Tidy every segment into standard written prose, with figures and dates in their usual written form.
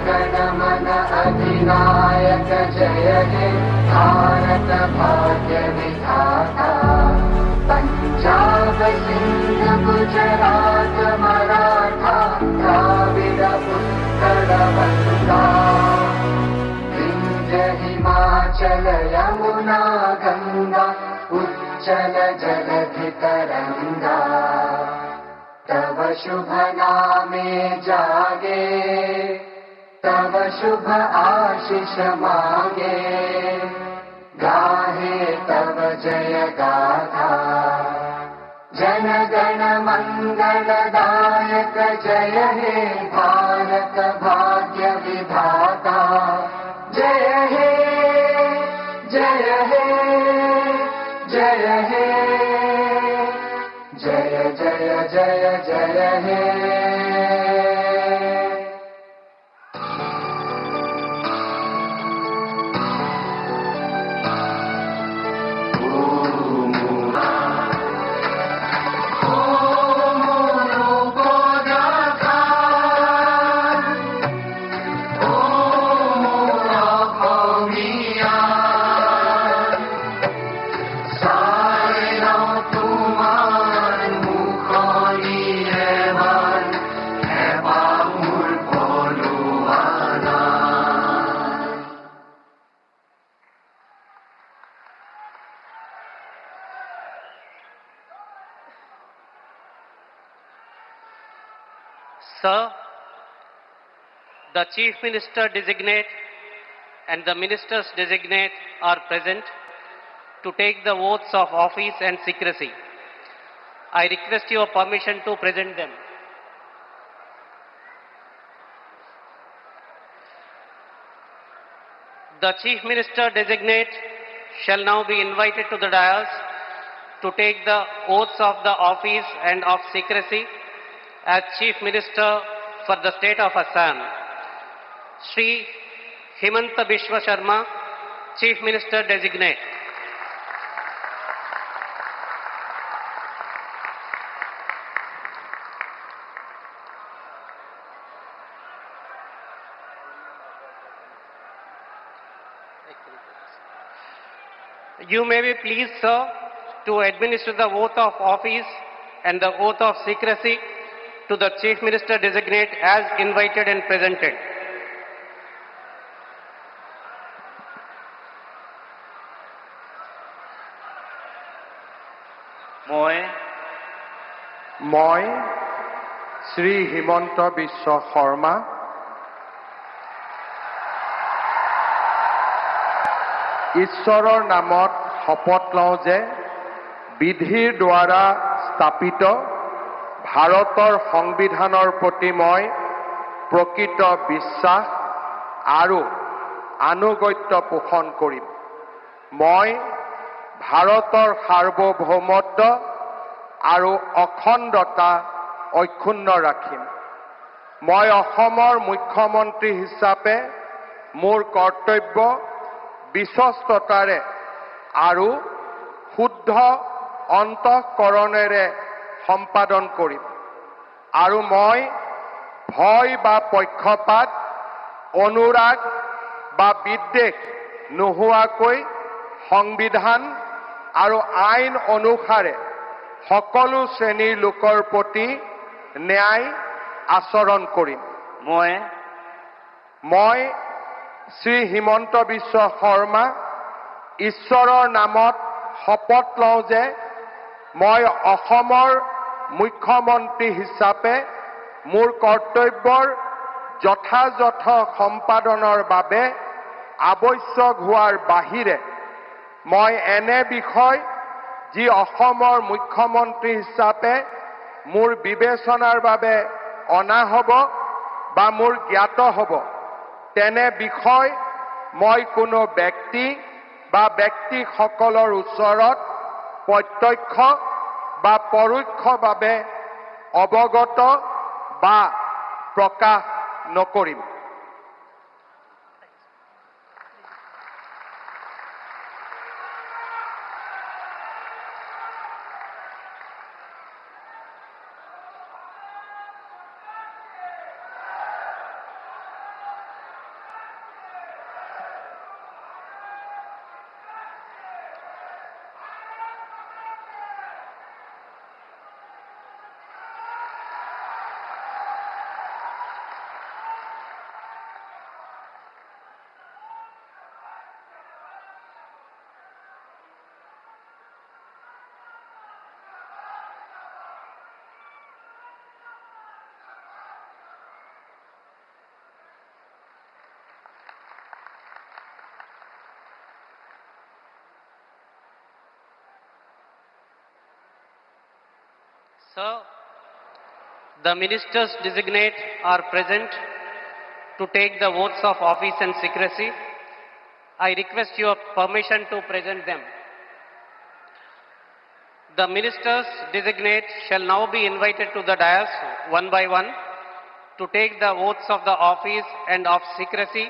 गणमन अधिनायक जय हे भारत भाग्य विधाता। पंजाब सिंध गुजरात मराठा द्राविड उत्कल बंगा। विंध्य हिमाचल यमुना गंगा उच्चल जलधि तरंगा। तव शुभ नामे जागे तव शुभ आशीष मांगे। गाहे तव जय गाथा जन गण मंगलदायक जय हे भारत भाग्य विधाता। जय हे जय हे जय हे जय जय जय जय हे। Sir, the Chief Minister designate and the Ministers designate are present to take the oaths of office and secrecy. I request your permission to present them. The Chief Minister designate shall now be invited to the dais to take the oaths of the office and of secrecy as Chief Minister for the State of Assam. Shri Himanta Biswa Sharma, Chief Minister designate. You may be pleased, sir, to administer the oath of office and the oath of secrecy to the Chief Minister designate as invited and presented. মই শ্ৰী হিমন্ত বিশ্ব শৰ্মা ঈশ্বৰৰ নামত শপত লওঁ যে বিধিৰ দ্বাৰা স্থাপিত ভাৰতৰ সংবিধানৰ প্ৰতি মই প্ৰকৃত বিশ্বাস আৰু আনুগত্য পোষণ কৰিম। মই ভাৰতৰ সাৰ্বভৌমত্ব আৰু অখণ্ডতা অক্ষুণ্ণ ৰাখিম। মই অসমৰ মুখ্যমন্ত্ৰী হিচাপে মোৰ কৰ্তব্য বিশ্বস্ততাৰে আৰু শুদ্ধ অন্তঃকৰণেৰে সম্পাদন কৰিম আৰু মই ভয় বা পক্ষপাত অনুৰাগ বা বিদ্বেষ নোহোৱাকৈ সংবিধান আৰু আইন অনুসাৰে সকলো শ্ৰেণীৰ লোকৰ প্ৰতি ন্যায় আচৰণ কৰিম। মই শ্ৰী হিমন্ত বিশ্ব শৰ্মা ঈশ্বৰৰ নামত শপত লওঁ যে মই অসমৰ মুখ্যমন্ত্ৰী হিচাপে মোৰ কৰ্তব্যৰ যথাযথ সম্পাদনৰ বাবে আৱশ্যক হোৱাৰ বাহিৰে মই এনে বিষয় যি অসমৰ মুখ্যমন্ত্ৰী হিচাপে মোৰ বিবেচনাৰ বাবে অনা হ'ব বা মোৰ জ্ঞাত হ'ব তেনে বিষয় মই কোনো ব্যক্তি বা ব্যক্তিসকলৰ ওচৰত প্ৰত্যক্ষ বা পৰোক্ষভাৱে অৱগত বা প্ৰকাশ নকৰিম। Sir, the ministers designate are present to take the oaths of office and secrecy. I request your permission to present them. The ministers designate shall now be invited to the dais one by one to take the oaths of the office and of secrecy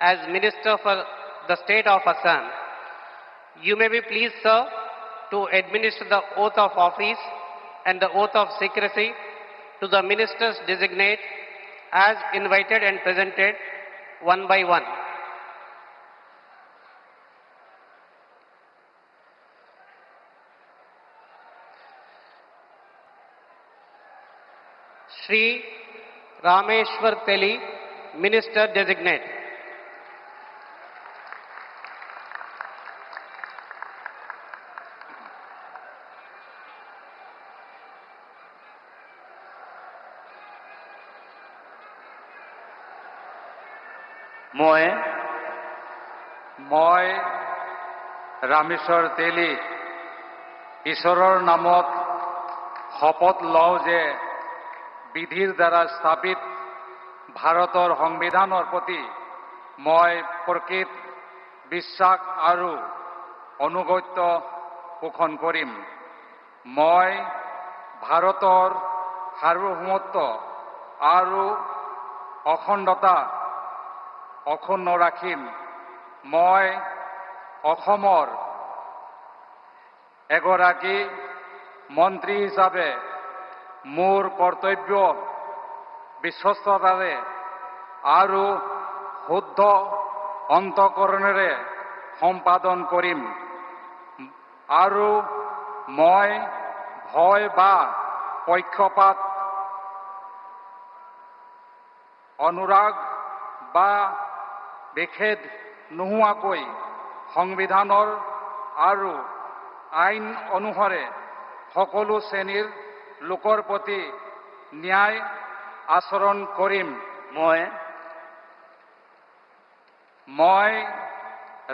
as Minister for the State of Assam. You may be pleased, sir, to administer the oath of office and the oath of secrecy to the ministers designate as invited and presented one by one. Shri Rameshwar Teli, Minister Designate. মই ৰামেশ্বৰ তেলী ঈশ্বৰৰ নামত শপত লওঁ যে বিধিৰ দ্বাৰা স্থাপিত ভাৰতৰ সংবিধানৰ প্ৰতি মই প্ৰকৃত বিশ্বাস আৰু অনুগত্য পোষণ কৰিম। মই ভাৰতৰ সাৰ্বভৌমত্ব আৰু অখণ্ডতা অক্ষুণ্ণ ৰাখিম। মই অসমৰ এগৰাকী মন্ত্ৰী হিচাপে মোৰ কৰ্তব্য বিশ্বস্ততাৰে আৰু শুদ্ধ অন্তঃকৰণেৰে সম্পাদন কৰিম আৰু মই ভয় বা পক্ষপাত অনুৰাগ বা বিখেদ নোহোৱাকৈ সংবিধানৰ আৰু আইন অনুসাৰে সকলো শ্ৰেণীৰ লোকৰ প্ৰতি ন্যায় আচৰণ কৰিম। মই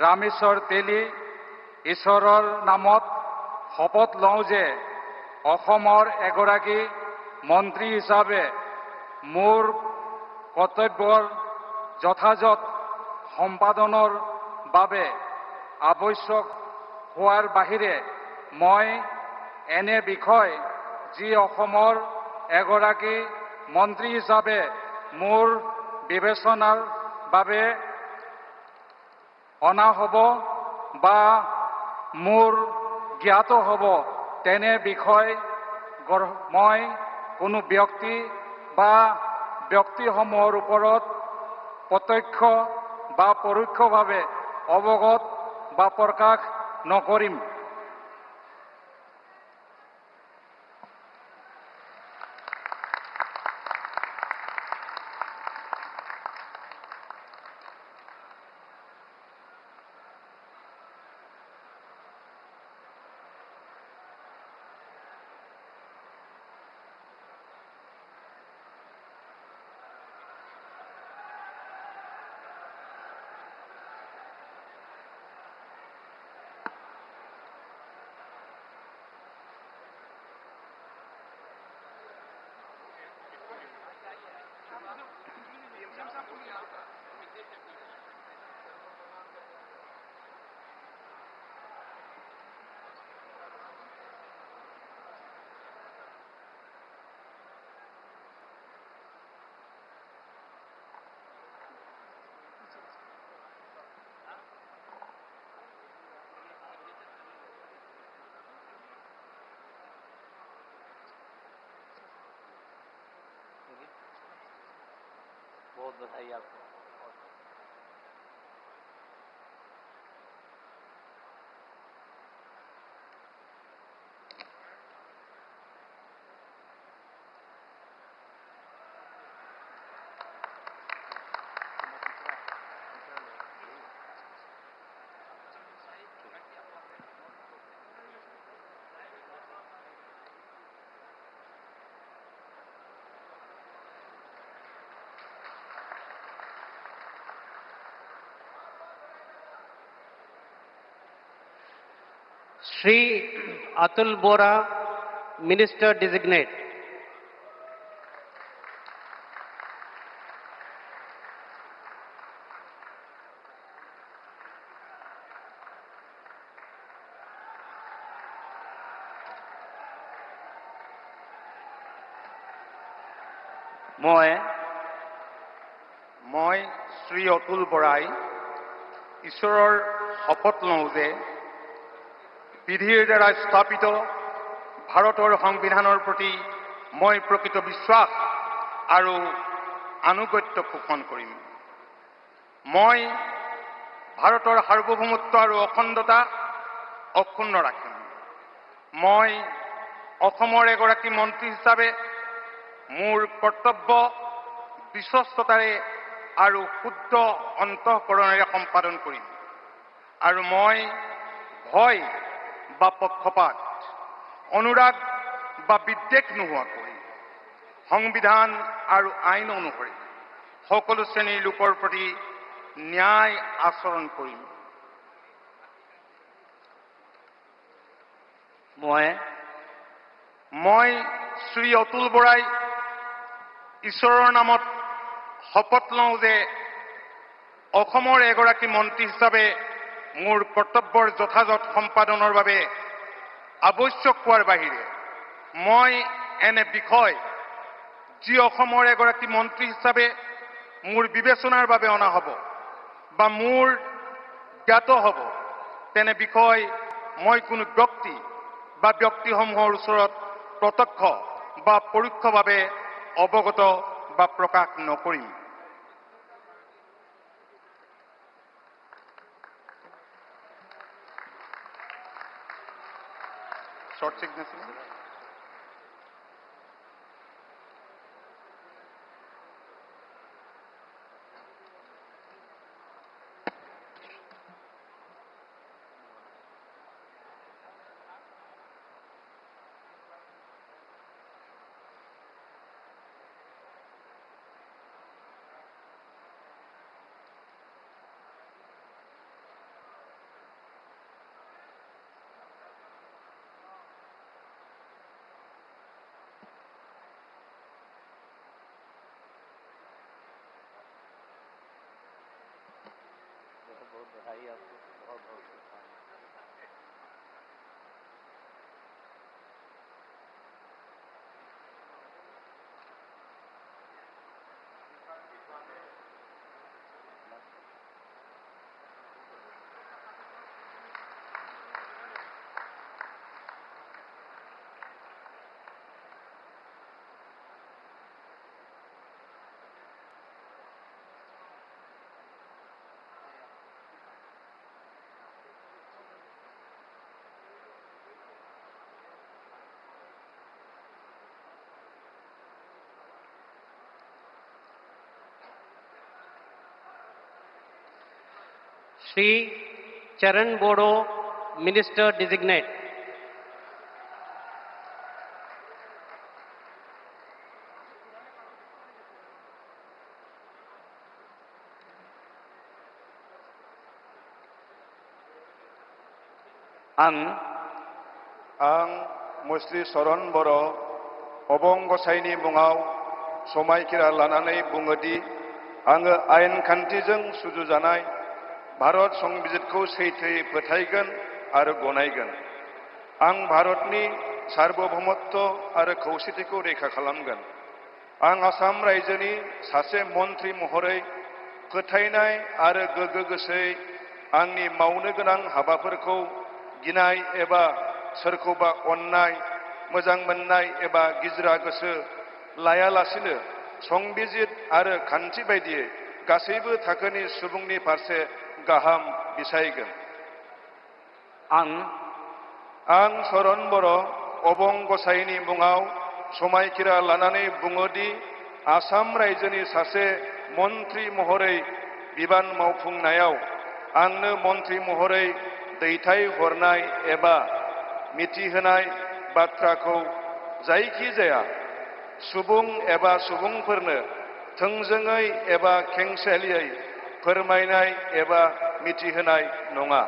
ৰামেশ্বৰ তেলী ঈশ্বৰৰ নামত শপত লওঁ যে অসমৰ এগৰাকী মন্ত্ৰী হিচাপে মোৰ কৰ্তব্যৰ যথাযথ সম্পাদনৰ বাবে আৱশ্যক হোৱাৰ বাহিৰে মই এনে বিষয় যি অসমৰ এগৰাকী মন্ত্ৰী হিচাপে মোৰ বিবেচনাৰ বাবে অনা হ'ব বা মোৰ জ্ঞাত হ'ব তেনে বিষয় মই কোনো ব্যক্তি বা ব্যক্তিসমূহৰ ওপৰত প্ৰত্যক্ষ বা পৰোক্ষভাৱে অৱগত বা প্ৰকাশ নকৰিম। बहुत बधाई आपको। Shri Atul Bora, Minister Designate. মই শ্ৰী অতুল বৰাই ঈশ্বৰৰ শপত লওঁ যে বিধিৰ দ্বাৰা স্থাপিত ভাৰতৰ সংবিধানৰ প্ৰতি মই প্ৰকৃত বিশ্বাস আৰু আনুগত্য পোষণ কৰিম। মই ভাৰতৰ সাৰ্বভৌমত্ব আৰু অখণ্ডতা অক্ষুণ্ণ ৰাখিম। মই অসমৰ এগৰাকী মন্ত্ৰী হিচাপে মোৰ কৰ্তব্য বিশ্বস্ততাৰে আৰু শুদ্ধ অন্তঃকৰণেৰে সম্পাদন কৰিম আৰু মই ভয় বা পক্ষপাত, অনুৰাগ বা বিদ্বেষ নোহোৱাকৈ সংবিধান আৰু আইন অনুসৰি সকলো শ্ৰেণীৰ লোকৰ প্ৰতি ন্যায় আচৰণ কৰিম। মই শ্ৰী অতুল বৰাই ঈশ্বৰৰ নামত শপত লওঁ যে অসমৰ এগৰাকী মন্ত্ৰী হিচাপে মোৰ কৰ্তব্যৰ যথাযথ সম্পাদনৰ বাবে আৱশ্যক হোৱাৰ বাহিৰে মই এনে বিষয় যি অসমৰ এগৰাকী মন্ত্ৰী হিচাপে মোৰ বিবেচনাৰ বাবে অনা হ'ব বা মোৰ জ্ঞাত হ'ব তেনে বিষয় মই কোনো ব্যক্তি বা ব্যক্তিসমূহৰ ওচৰত প্ৰত্যক্ষ বা পৰোক্ষভাৱে অৱগত বা প্ৰকাশ নকৰিম। Short signature. Shri Charan Bodo, Minister Designate. आं मुस्रि चरण बर' अबं गसाइनि मुङाव समायखिरा लानानै बुङोदि आङो आयेन खान्थिजों सुजुजानाय भारत संबिजितखौ सैथोयै फोथायगोन आरो गनायगोन। आं भारतनि सार्वभौमत्व आरो खौसेथिखौ रैखा खालामगोन। आं आसाम रायजोनि सासे मन्त्रि महरै फोथायनाय आरो गोगो गोसोयै आंनि मावनो गोनां हाबाफोरखौ गिनाय एबा सोरखौबा अननाय, मोजां मोननाय एबा गिज्रा गोसो लायालासिनो संबिजित आरो खान्थि बायदियै गासैबो थाखोनि सुबुंनि फारसे गाहाम बिसायगोन। आं चरण बर' अबं गसाइनि मुङाव समायखिरा लानानै बुङोदि आसाम रायजोनि सासे मन्त्रि महरै बिबान मावफुंनायाव आंनो मन्त्रि महरै दैथायहरनाय एबा मिथिहोनाय बाथ्राखौ जायखिजाया सुबुं एबा सुबुंफोरनो थोंजोङै एबा खेंसालियै फोरमायनाय एबा मिथिहोनाय नङा।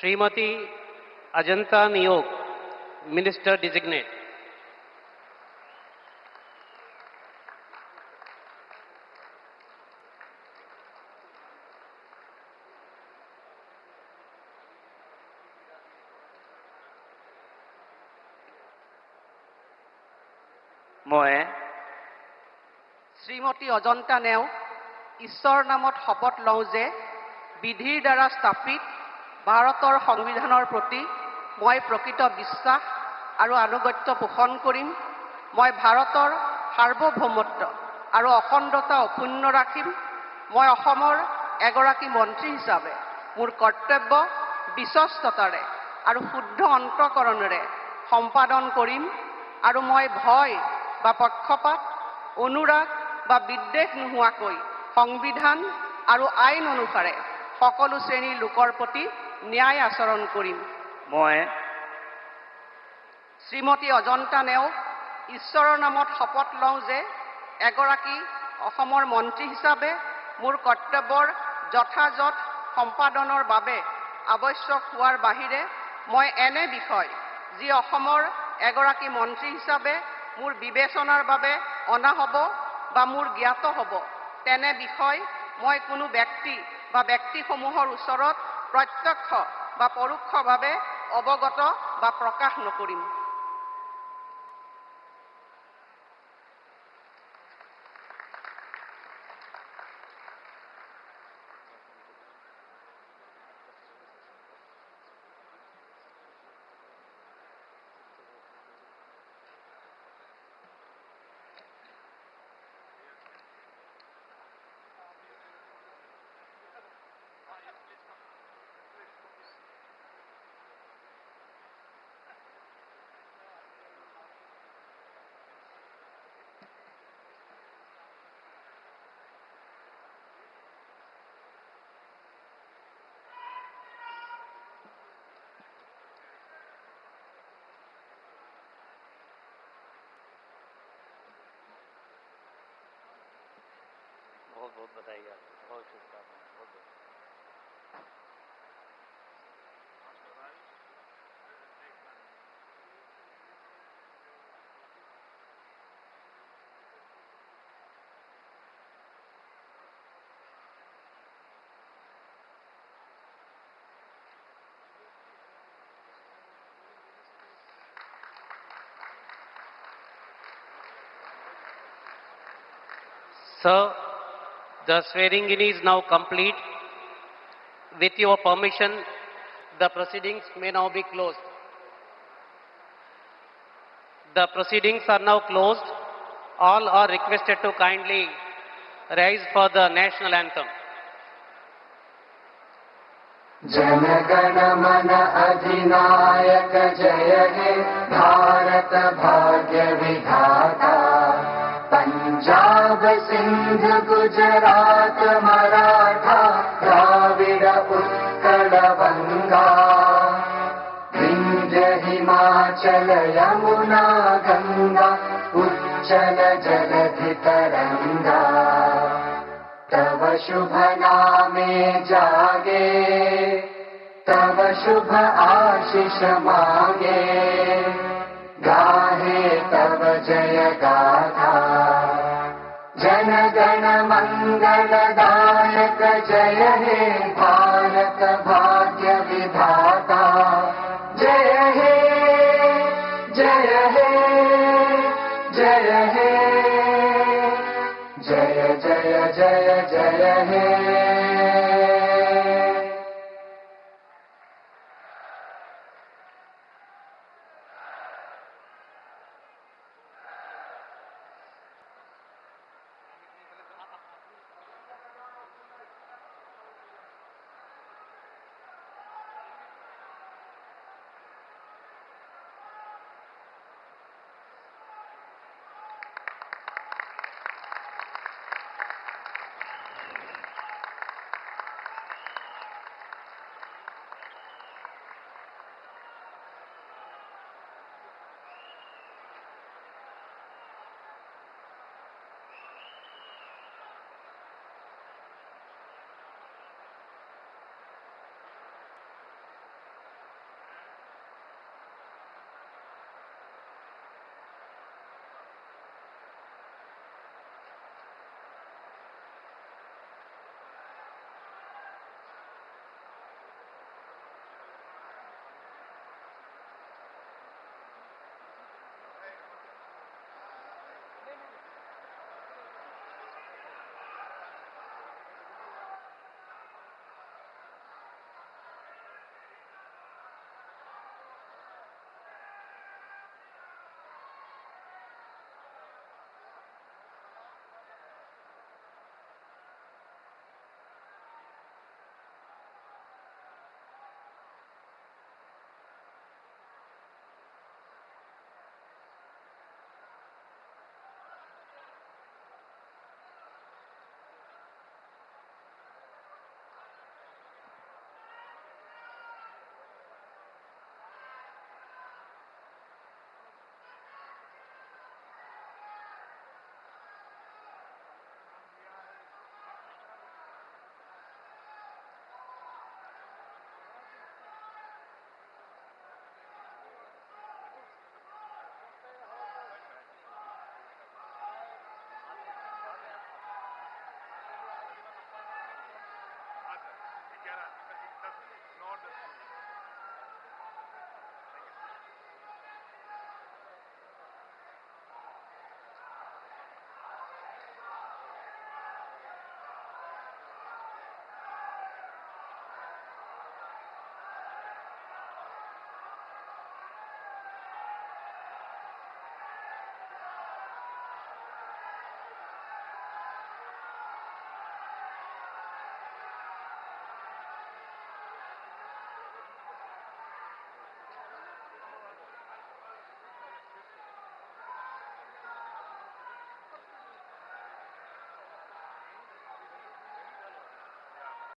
Srimati Ajanta Niyog, Minister Designate. মই শ্ৰীমতী অজন্তা নেওগ ঈশ্বৰ নামত শপত লওঁ যে বিধিৰ দ্বাৰা স্থাপিত ভাৰতৰ সংবিধানৰ প্ৰতি মই প্ৰকৃত বিশ্বাস আৰু আনুগত্য পোষণ কৰিম। মই ভাৰতৰ সাৰ্বভৌমত্ব আৰু অখণ্ডতা অক্ষুণ্ণ ৰাখিম। মই অসমৰ এগৰাকী মন্ত্ৰী হিচাপে মোৰ কৰ্তব্য বিশ্বস্ততাৰে আৰু শুদ্ধ অন্তঃকৰণেৰে সম্পাদন কৰিম আৰু মই ভয় বা পক্ষপাত অনুৰাগ বা বিদ্বেষ নোহোৱাকৈ সংবিধান আৰু আইন অনুসাৰে সকলো শ্ৰেণীৰ লোকৰ প্ৰতি ন্যায় আচৰণ কৰিম। মই শ্ৰীমতী অজন্তা নেওগ ঈশ্বৰৰ নামত শপত লওঁ যে এগৰাকী অসমৰ মন্ত্ৰী হিচাপে মোৰ কৰ্তব্যৰ যথাযথ সম্পাদনৰ বাবে আৱশ্যক হোৱাৰ বাহিৰে মই এনে বিষয় যি অসমৰ এগৰাকী মন্ত্ৰী হিচাপে মোৰ বিবেচনাৰ বাবে অনা হ'ব বা মোৰ জ্ঞাত হ'ব তেনে বিষয় মই কোনো ব্যক্তি বা ব্যক্তিসমূহৰ ওচৰত প্ৰত্যক্ষ বা পৰোক্ষভাৱে অৱগত বা প্ৰকাশ নকৰিম। बहुत बहुत बधाई आप बहुत शुभकामनाएं बहुत बहुत Sir, the swearing-in is now complete. With your permission, the proceedings may now be closed. The proceedings are now closed. All are requested to kindly rise for the national anthem. Jana Gana मन अधिनायक जय हे भारत भाग्य विधाता पंजाब सिंध गुजरात मराठा द्राविड उत्कल बंगा विंध्य हिमाचल यमुना गंगा उच्चल जलधि तरंगा तव शुभ नामे जागे तव शुभ आशीष मांगे गाहे तव जय गाथा जन गण मंगल दायक जय हे भारत भाग्य विधाता जय हे जय हे जय हे जय जय जय जय हे